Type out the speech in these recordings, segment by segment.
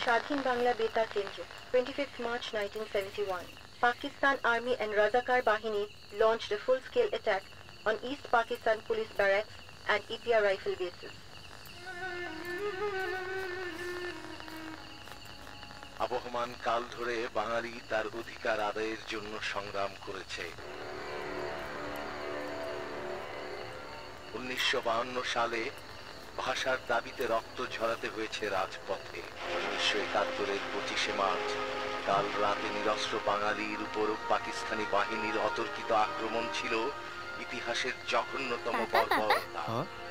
Shadhin Bangla Betar Kendra, 25th March 1971. Pakistan Army and Razakar Bahini launched a full-scale attack on East Pakistan Police Barracks and EPR rifle bases. আবহমান কাল ধরে বাঙালি তার অধিকার আদায়ের জন্য সংগ্রাম করেছে। 1952 সালে ভাষার দাবিতে রক্ত ঝরাতে হয়েছে রাজপথে। 1971-এর 25শে মার্চ কাল রাতে নিরস্ত্র বাঙালির উপর পাকিস্তানি বাহিনীর অতর্কিত আক্রমণ ছিল ইতিহাসের জঘন্যতম বর্বরতা।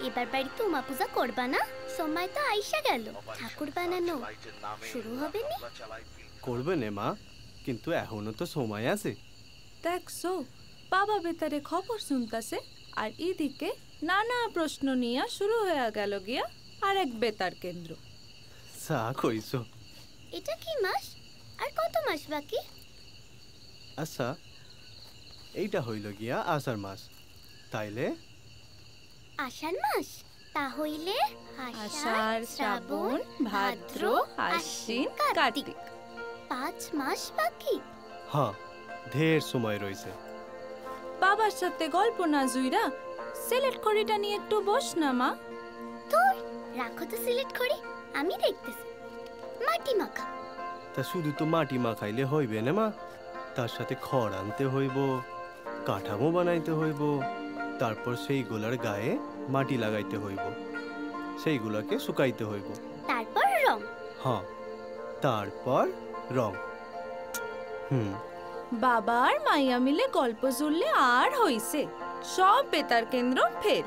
এবার বাড়িতে উমা পূজা করবা না? সময় তো আইসা গেল, ঠাকুর বানানো শুরু হবে নি? করবে নে মা, কিন্তু এখনো তো সময় আছে। দেখছো বাবা বেতারে খবর শুনতাছে, আর এদিকে নানা প্রশ্ন নিয়ে শুরু হয়ে গেল গিয়া আর এক বেতার কেন্দ্র। সা কইছো। এটা কি মাস? আর কত মাস বাকি? আচ্ছা, এইটা হইল গিয়া আষাঢ় মাস, তাইলে আষাঢ় মাস, তাহলে আষাঢ়, শ্রাবণ, ভাদ্র, আশ্বিন, কার্তিক, 5 মাস বাকি। হ্যাঁ, ঢের সময় রয়েছে। বাবার সাথে গল্প না জুইরা সিলেট খড়িটা নিয়ে একটু বস না মা। তোর রাখো তো সিলেট খড়ি, আমি দেখতেছি। মাটি মাখা। তা শুধু তো মাটি মাখাইলে হইবে না মা, তার সাথে খড় আনতে হইব, কাঠামো বানাইতে হইব, তারপর সেইগুলার গায়ে মাটি লাগাইতে হইব, সেইগুলাকে শুকাইতে হইব, তারপর রং। হ্যাঁ, তারপর রং। বাবা আর মাইয়া মিলে গল্প জুড়লে আর হইছে, সব বেতার কেন্দ্র ফেল।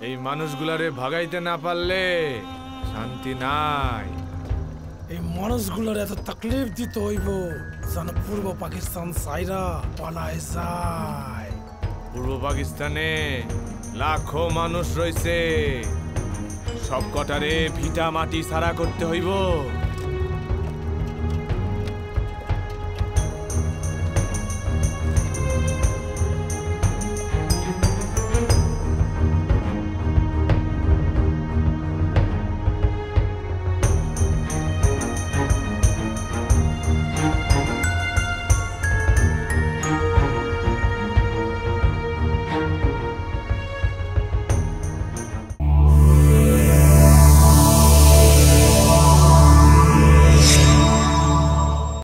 এই মানুষগুলারে ভাগাইতে না পারলে শান্তি নাই। এই মানুষগুলোর এত তকলিফ দিতে হইব যেন পূর্ব পাকিস্তান সাইরা পালায় যায়। পূর্ব পাকিস্তানে লাখো মানুষ রয়েছে, সব কটারে ভিটা মাটি ছাড়া করতে হইব।